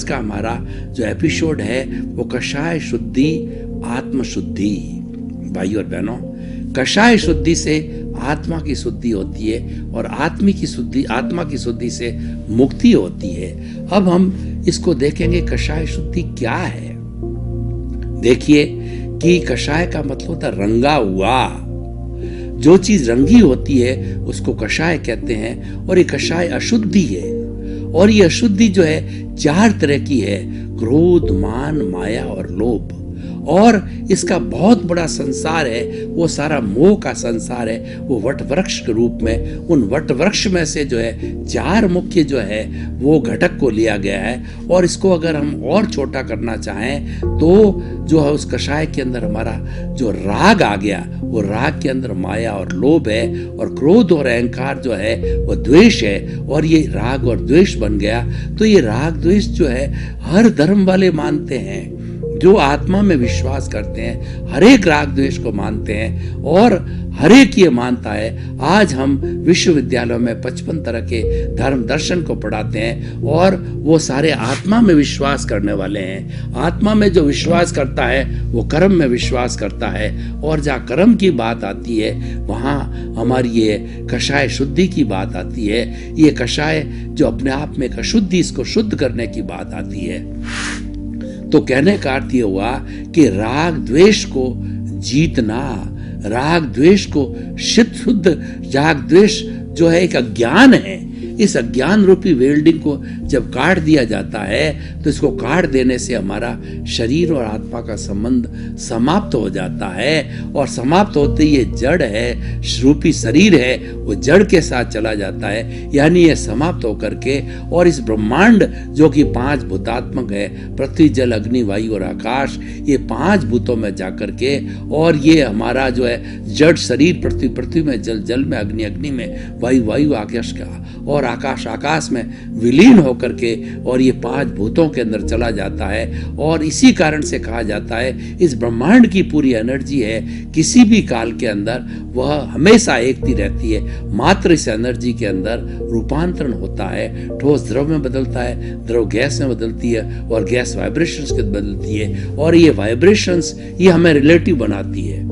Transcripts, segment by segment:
का हमारा जो एपिसोड है वो कषाय शुद्धि आत्म शुद्धि। भाई और बहनों, कषाय शुद्धि से आत्मा की शुद्धि होती है और आत्मा की शुद्धि से मुक्ति होती है। अब हम इसको देखेंगे कषाय शुद्धि क्या है। देखिए कि कषाय का मतलब होता है रंगा हुआ। जो चीज रंगी होती है उसको कषाय कहते हैं। और ये कषाय अशुद्धि है। और ये अशुद्धि जो है 4 तरह की है, क्रोध, मान, माया और लोभ। और इसका बहुत बड़ा संसार है, वो सारा मोह का संसार है। वो वट वृक्ष के रूप में, उन वट वृक्ष में से जो है 4 मुख्य जो है वो घटक को लिया गया है। और इसको अगर हम और छोटा करना चाहें तो जो है उस कषाय के अंदर हमारा जो राग आ गया, वो राग के अंदर माया और लोभ है। और क्रोध और अहंकार जो है वो द्वेष है। और ये राग और द्वेष बन गया। तो ये राग द्वेष जो है हर धर्म वाले मानते हैं, जो आत्मा में विश्वास करते हैं, हर एक राग द्वेष को मानते हैं और हर एक ये मानता है। आज हम विश्वविद्यालयों में 55 तरह के धर्म दर्शन को पढ़ाते हैं और वो सारे आत्मा में विश्वास करने वाले हैं। आत्मा में जो विश्वास करता है वो कर्म में विश्वास करता है। और जहाँ कर्म की बात आती है वहाँ हमारी ये कषाय शुद्धि की बात आती है। ये कषाय जो अपने आप में एक अशुद्धि, इसको शुद्ध करने की बात आती है। तो कहने का अर्थ ये हुआ कि राग द्वेष को जीतना, राग द्वेष को शुद्ध, राग द्वेष जो है एक अज्ञान है। इस अज्ञान रूपी वेल्डिंग को जब काट दिया जाता है तो इसको काट देने से हमारा शरीर और आत्मा का संबंध समाप्त हो जाता है। और समाप्त होते ही ये जड़ है, रूपी शरीर है, वो जड़ के साथ चला जाता है। यानी ये समाप्त होकर के और इस ब्रह्मांड जो कि 5 भूतात्मक है, पृथ्वी, जल, अग्नि, वायु और आकाश, ये 5 भूतों में जाकर के, और ये हमारा जो है जड़ शरीर पृथ्वी, पृथ्वी में, जल, जल में, अग्नि, अग्नि में, वायु, वायु आकाश का, और आकाश, आकाश में विलीन होकर के और ये 5 भूतों के अंदर चला जाता है। और इसी कारण से कहा जाता है इस ब्रह्मांड की पूरी एनर्जी है, किसी भी काल के अंदर वह हमेशा एकती रहती है। मात्र इस एनर्जी के अंदर रूपांतरण होता है, ठोस द्रव में बदलता है, द्रव गैस में बदलती है और गैस वाइब्रेशंस के बदलती है। और ये वाइब्रेशंस ये हमें रिलेटिव बनाती है।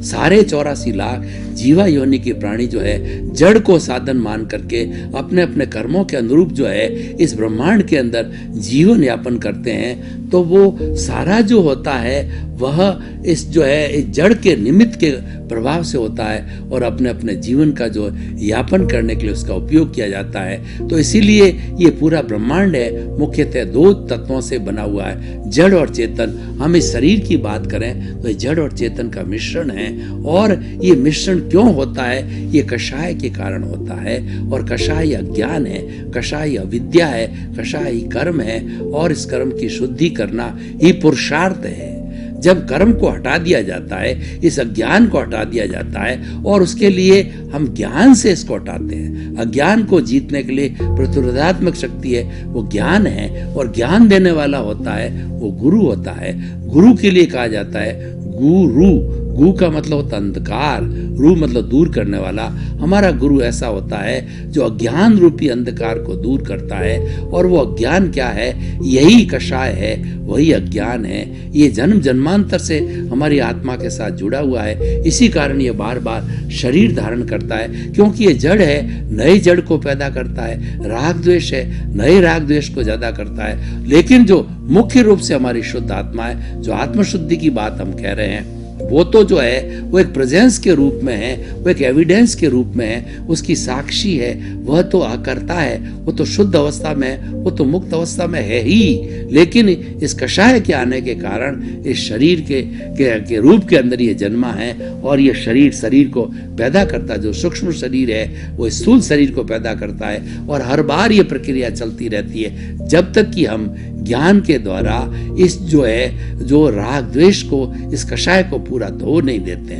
सारे 84 लाख जीवा योनि के प्राणी जो है जड़ को साधन मान करके अपने अपने कर्मों के अनुरूप जो है इस ब्रह्मांड के अंदर जीवन यापन करते हैं। तो वो सारा जो होता है वह इस जो है इस जड़ के निमित्त के प्रभाव से होता है और अपने अपने जीवन का जो यापन करने के लिए उसका उपयोग किया जाता है। तो इसीलिए ये पूरा ब्रह्मांड है मुख्यतः 2 तत्वों से बना हुआ है, जड़ और चेतन। हम इस शरीर की बात करें तो ये जड़ और चेतन का मिश्रण है। और ये मिश्रण क्यों होता है? ये कषाय के कारण होता है। और कषाय अज्ञान है, कषाय अविद्या है, कषाय कर्म है। और इस कर्म की शुद्धि करना ही पुरुषार्थ है। जब कर्म को हटा दिया जाता है, इस अज्ञान को हटा दिया जाता है और उसके लिए हम ज्ञान से इसको हटाते हैं। अज्ञान को जीतने के लिए प्रतिरोधात्मक शक्ति है, वो ज्ञान है। और ज्ञान देने वाला होता है वो गुरु होता है। गुरु के लिए कहा जाता है गुरु। गु का मतलब होता है अंधकार, रू मतलब दूर करने वाला। हमारा गुरु ऐसा होता है जो अज्ञान रूपी अंधकार को दूर करता है। और वो अज्ञान क्या है? यही कषाय है, वही अज्ञान है। ये जन्म जन्मांतर से हमारी आत्मा के साथ जुड़ा हुआ है। इसी कारण ये बार बार शरीर धारण करता है, क्योंकि ये जड़ है, नए जड़ को पैदा करता है। राग द्वेष है, नए राग द्वेष को ज्यादा करता है। लेकिन जो मुख्य रूप से हमारी शुद्ध आत्मा है, जो आत्मशुद्धि की बात हम कह रहे हैं, वो तो जो है वो एक प्रेजेंस के रूप में है, वो एक एविडेंस के रूप में है, उसकी साक्षी है। वह तो अकर्ता है, वो तो शुद्ध अवस्था में, वो तो मुक्त अवस्था में है ही। लेकिन इस कषाय के आने के कारण इस शरीर के रूप के अंदर ये जन्मा है। और ये शरीर को पैदा करता है। जो सूक्ष्म शरीर है वो स्थूल शरीर को पैदा करता है। और हर बार ये प्रक्रिया चलती रहती है जब तक कि हम ज्ञान के द्वारा इस जो राग द्वेष को, इस कषाय को पूरा धो नहीं देते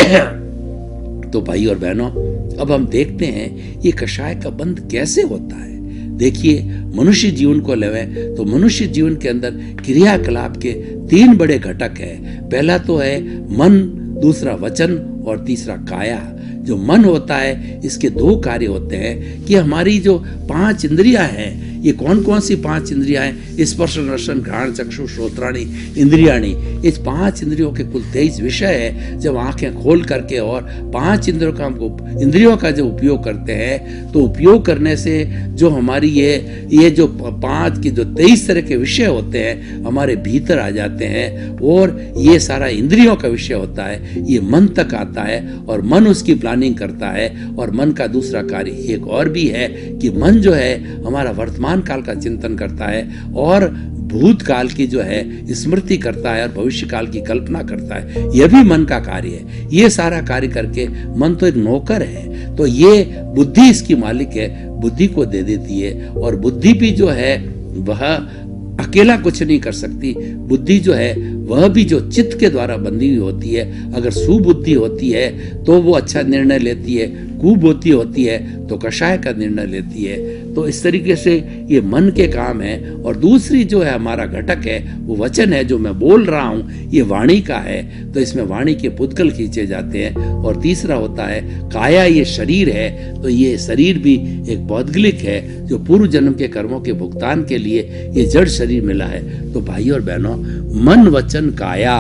हैं। तो भाई और बहनों, अब हम देखते हैं ये कषाय का बंध कैसे होता है। देखिए, मनुष्य जीवन को लेवें तो मनुष्य जीवन के अंदर क्रियाकलाप के 3 बड़े घटक है। पहला तो है मन, दूसरा वचन और तीसरा काया। जो मन होता है इसके 2 कार्य होते हैं कि हमारी जो 5 इंद्रियां हैं ये कौन कौन सी 5 इंद्रियां हैं? स्पर्श रसन घ्राण चक्षु श्रोत्राणि इंद्रियाणि। इस 5 इंद्रियों के कुल 23 विषय है। जब आंखें खोल करके और 5 इंद्रियों का जब उपयोग करते हैं तो उपयोग करने से जो हमारी ये जो 5 की जो 23 तरह के विषय होते हैं हमारे भीतर आ जाते हैं, और ये सारा इंद्रियों का विषय होता है, ये मन तक आता है और मन उसकी प्लानिंग करता है। और मन का दूसरा कार्य एक और भी है कि मन जो है हमारा वर्तमान काल का चिंतन करता है और भूतकाल की जो है स्मृति करता है और भविष्य काल की कल्पना करता है। यह भी मन का कार्य है। ये सारा कार्य करके मन तो एक नौकर है, तो ये बुद्धि इसकी मालिक है, बुद्धि को दे देती है। और बुद्धि भी जो है वह अकेला कुछ नहीं कर सकती। बुद्धि जो है वह भी जो चित्त के द्वारा बंधी हुई होती है। अगर सुबुद्धि होती है तो वो अच्छा निर्णय लेती है, कुबुद्धि होती है तो कषाय का निर्णय लेती है। तो इस तरीके से ये मन के काम है। और दूसरी जो है हमारा घटक है वो वचन है, जो मैं बोल रहा हूँ ये वाणी का है, तो इसमें वाणी के पुद्गल खींचे जाते हैं। और तीसरा होता है काया, ये शरीर है, तो ये शरीर भी एक पौद्गलिक है जो पूर्व जन्म के कर्मों के भुगतान के लिए ये जड़ शरीर मिला है। तो भाई और बहनों, मन वचन काया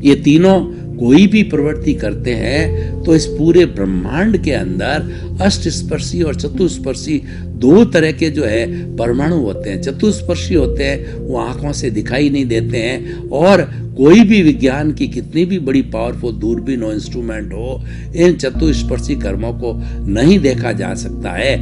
ये तीनों कोई भी प्रवृत्ति करते हैं तो इस पूरे ब्रह्मांड के अंदर अष्टस्पर्शी और चतुस्पर्शी 2 तरह के जो है परमाणु होते हैं। चतुस्पर्शी होते हैं, वो आंखों से दिखाई नहीं देते हैं, और कोई भी विज्ञान की कितनी भी बड़ी पावरफुल दूरबीन हो, इंस्ट्रूमेंट हो, इन चतुस्पर्शी कर्मों को नहीं देखा जा सकता है।